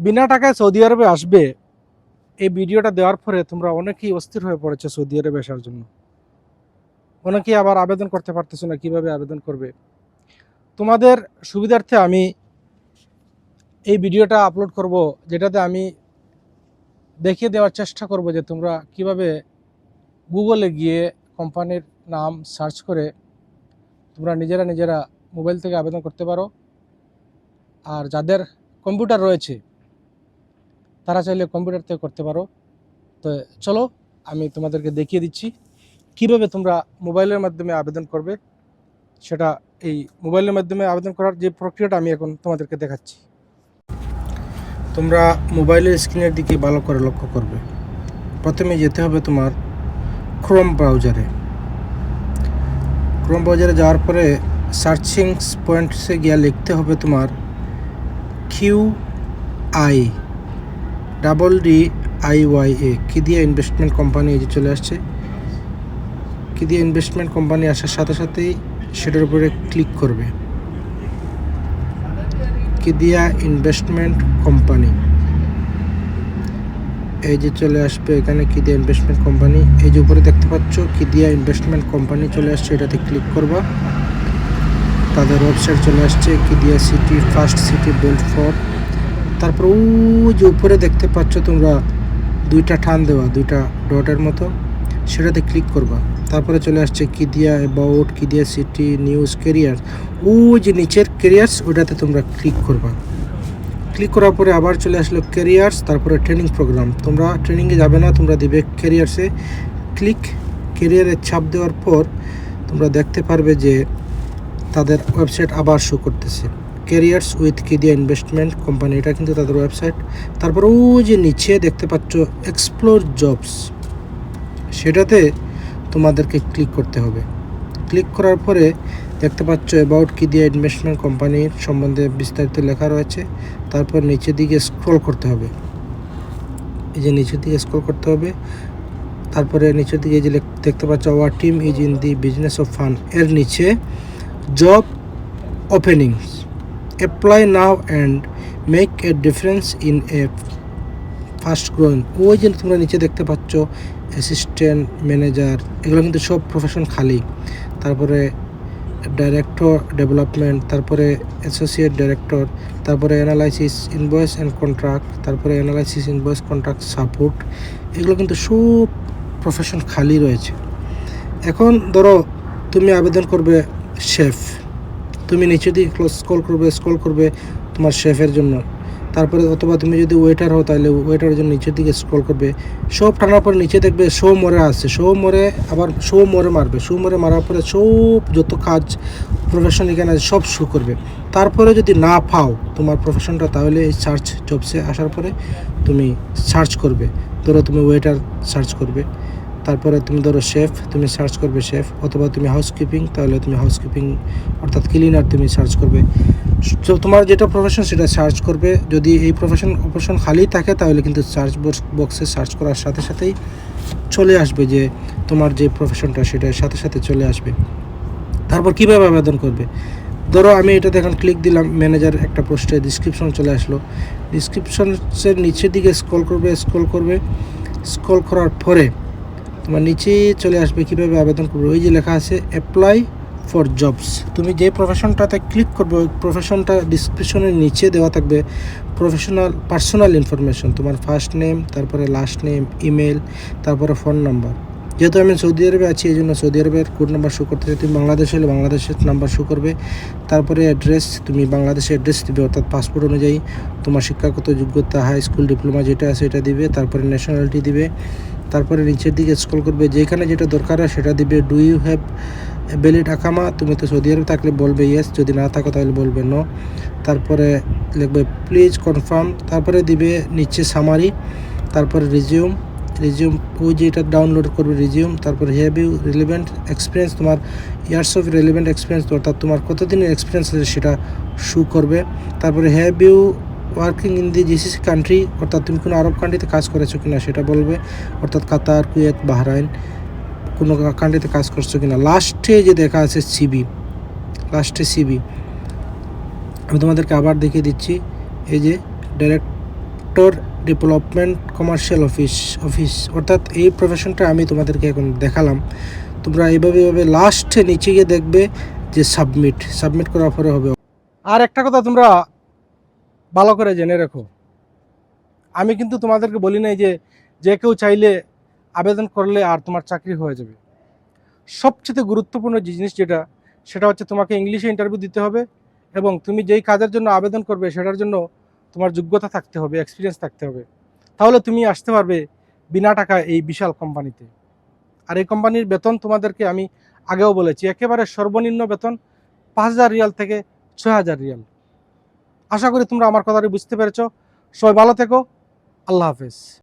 বিনা টাকায় সৌদি আরবে আসবে, এই ভিডিওটা দেওয়ার পরে তোমরা অনেকেই অস্থির হয়ে পড়েছে সৌদি আরবে আসার জন্য। অনেকেই আবার আবেদন করতে পারতেছো না, কিভাবে আবেদন করবে। তোমাদের সুবিধার্থে আমি এই ভিডিওটা আপলোড করব, যেটাতে আমি দেখিয়ে দেওয়ার চেষ্টা করব যে তোমরা কিভাবে গুগলে গিয়ে কোম্পানির নাম সার্চ করে তোমরা নিজেরা মোবাইল থেকে আবেদন করতে পারো। আর যাদের কম্পিউটার রয়েছে তারা চাইলে কম্পিউটার থেকে করতে পারো। তো চলো আমি তোমাদেরকে দেখিয়ে দিচ্ছি কিভাবে তোমরা মোবাইলের মাধ্যমে আবেদন করবে। সেটা এই মোবাইলের মাধ্যমে আবেদন করার যে প্রক্রিয়াটা আমি এখন তোমাদেরকে দেখাচ্ছি। তোমরা মোবাইলের স্ক্রিনের দিকে ভালো করে লক্ষ্য করবে। প্রথমে যেতে হবে তোমার ক্রোম ব্রাউজারে। ক্রোম ব্রাউজারে যাওয়ার পরে সার্চিং পয়েন্টসে গিয়ে লিখতে হবে তোমার QIDDIYA কিদিয়া ইনভেস্টমেন্ট কোম্পানি। এই যে চলে আসছে কিদিয়া ইনভেস্টমেন্ট কোম্পানি। আসার সাথে সাথেই সেটার উপরে ক্লিক করবে, কিদিয়া ইনভেস্টমেন্ট কোম্পানি। এই যে চলে আসবে এখানে কিদিয়া ইনভেস্টমেন্ট কোম্পানি। এই যে উপরে দেখতে পাচ্ছ কিদিয়া ইনভেস্টমেন্ট কোম্পানি চলে আসছে, এটাতে ক্লিক করবা। তাদের ওয়েবসাইট চলে আসছে কিদিয়া সিটি, ফার্স্ট সিটি বেলফোর্ট। তারপর ও যে উপরে দেখতে পাচ্ছ তোমরা দুইটা টান দেওয়া, দুইটা ডটের মতো, সেটাতে ক্লিক করবা। তারপরে চলে আসছে কিদিয়া অ্যাবাউট, কিদিয়া সিটি, নিউজ, কেরিয়ার্স। ও যে নিচের কেরিয়ার্স, ওটাতে তোমরা ক্লিক করবা। ক্লিক করার পরে আবার চলে আসলো কেরিয়ার্স, তারপরে ট্রেনিং প্রোগ্রাম। তোমরা ট্রেনিংয়ে যাবে না, তোমরা দিবে কেরিয়ার্সে ক্লিক। কেরিয়ারে ছাপ দেওয়ার পর তোমরা দেখতে পারবে যে তাদের ওয়েবসাইট আবার শো করতেছে, কেরিয়ার্স উইথ কিদিয়া ইনভেস্টমেন্ট কোম্পানি। এটা কিন্তু তাদের ওয়েবসাইট। তারপর ও যে নিচে দেখতে পাচ্ছ এক্সপ্লোর জবস, সেটাতে তোমাদেরকে ক্লিক করতে হবে। ক্লিক করার পরে দেখতে পাচ্ছ অ্যাবাউট কিদিয়া ইনভেস্টমেন্ট কোম্পানির সম্বন্ধে বিস্তারিত লেখা রয়েছে। তারপর নিচের দিকে স্ক্রল করতে হবে, এই যে নিচের দিকে স্ক্রল করতে হবে। তারপরে নিচের দিকে এই যে দেখতে পাচ্ছ our team is in the business of fund, এর নিচে job openings, apply now and make a difference in a fast growing. ওই যে তোমরা নিচে দেখতে পাচ্ছ অ্যাসিস্ট্যান্ট ম্যানেজার, এগুলো কিন্তু সব প্রফেশন খালি। তারপরে ডাইরেক্টর ডেভেলপমেন্ট, তারপরে অ্যাসোসিয়েট ডাইরেক্টর, তারপরে অ্যানালাইসিস ইনভয়েস অ্যান্ড কন্ট্রাক্ট, তারপরে অ্যানালাইসিস ইনভয়েস কন্ট্রাক্ট সাপোর্ট। এগুলো কিন্তু সব প্রফেশন খালি রয়েছে। এখন ধরো তুমি আবেদন করবে শেফ, তুমি নিচে দিকে স্ক্রল করবে তোমার শেফের জন্য। তারপরে অথবা তুমি যদি ওয়েটার হও তাহলে ওয়েটারের জন্য নিচের দিকে স্ক্রল করবে। সব টানার পরে নিচে দেখবে শো মোরে আছে, শো মোরে আবার শো মোরে মারবে। শো মোরে মারার পরে সব যত কাজ প্রফেশন এখানে আছে সব শো করবে। তারপরে যদি না পাও তোমার প্রফেশনটা, তাহলে এই সার্চ জবসে আসার পরে তুমি সার্চ করবে। ধরো তুমি ওয়েটার সার্চ করবে, তারপরে তুমি ধরো শেফ, তুমি সার্চ করবে শেফ, অথবা তুমি হাউসকিপিং, তাহলে তুমি হাউসকিপিং অর্থাৎ ক্লিনার তুমি সার্চ করবে। তো তোমার যেটা প্রফেশন সেটা সার্চ করবে। যদি এই অপশন খালি থাকে তাহলে কিন্তু সার্চ বক্সে সার্চ করার সাথে সাথেই চলে আসবে যে তোমার যে প্রফেশনটা সেটার সাথে সাথে চলে আসবে। তারপর কীভাবে আবেদন করবে, ধরো আমি এটাতে এখন ক্লিক দিলাম, ম্যানেজার একটা পোস্টে ডিসক্রিপশন চলে আসলো। ডিসক্রিপশনের নিচের দিকে স্ক্রল করার পরে তোমার নিচে চলে আসবে কীভাবে আবেদন করবে। ওই যে লেখা আছে অ্যাপ্লাই ফর জবস, তুমি যে প্রফেশনটাতে ক্লিক করবে ওই প্রফেশনটা ডিসক্রিপশনের নিচে দেওয়া থাকবে পার্সোনাল ইনফরমেশন, তোমার ফার্স্ট নেম, তারপরে লাস্ট নেম, ইমেল, তারপরে ফোন নাম্বার। যেহেতু আমি সৌদি আরবে আছি এই জন্য সৌদি আরবের কোড নাম্বার শো করতেছে। তুমি বাংলাদেশ হলে বাংলাদেশের নাম্বার শো করবে। তারপরে অ্যাড্রেস, তুমি বাংলাদেশের অ্যাড্রেস দিবে, অর্থাৎ পাসপোর্ট অনুযায়ী তোমার শিক্ষাগত যোগ্যতা, হাই স্কুল ডিপ্লোমা যেটা আছে এটা দিবে। তারপরে ন্যাশনালিটি দিবে। তারপরে নিচের দিকে স্ক্রল করবে, যেখানে যেটা দরকার হয় সেটা দিবে। ডু ইউ হ্যাভ ভ্যালিড আকামা, তুমি তো সৌদি আরবে থাকলে বলবে ইয়েস, যদি না থাকো তাহলে বলবে নো। তারপরে লিখবে প্লিজ কনফার্ম, তারপরে দিবে নিচে সামারি, তারপরে রিজিউম ওই যে এটা ডাউনলোড করবে রিজিউম। তারপরে হ্যাভ ইউ রিলেভেন্ট এক্সপিরিয়েন্স, তোমার ইয়ার্স অফ রিলেভেন্ট এক্সপিরিয়েন্স অর্থাৎ তোমার কতদিনের এক্সপিরিয়েন্স আছে সেটা শো করবে। তারপরে have you working in the GCC country, অর্থাৎ তুমি কোনো আরব কান্ট্রিতে কাজ করেছো কিনা সেটা বলবে, অর্থাৎ কাতার, কুয়েত, বাহরাইন, কোনো কান্ট্রিতে কাজ করছো কিনা। লাস্টে যে দেখা আছে সিবি, আমি তোমাদেরকে আবার দেখিয়ে দিচ্ছি। এই যে direct sector development commercial office অর্থাৎ এই প্রফেশনটা আমি তোমাদেরকে এখন দেখালাম। তোমরা এইভাবে লাস্টে নিচে গিয়ে দেখবে যে সাবমিট করার পরে হবে। আর একটা কথা তোমরা ভালো করে জেনে রেখো, আমি কিন্তু তোমাদেরকে বলি নাই যে কেউ চাইলে আবেদন করলে আর তোমার চাকরি হয়ে যাবে। সবচেয়ে গুরুত্বপূর্ণ জিনিস সেটা হচ্ছে তোমাকে ইংলিশে ইন্টারভিউ দিতে হবে এবং তুমি যেই কাজের জন্য আবেদন করবে সেটার জন্য তোমার যোগ্যতা থাকতে হবে, এক্সপিরিয়েন্স থাকতে হবে। তাহলে তুমি আসতে পারবে বিনা টাকায় এই বিশাল কোম্পানিতে। আর এই কোম্পানির বেতন তোমাদেরকে আমি আগেও বলেছি, একেবারে সর্বনিম্ন বেতন 5,000 রিয়াল থেকে 6,000 রিয়াল। আশা করি তোমরা আমার কথাটি বুঝতে পেরেছো। সবাই ভালো থেকো। আল্লাহ হাফেজ।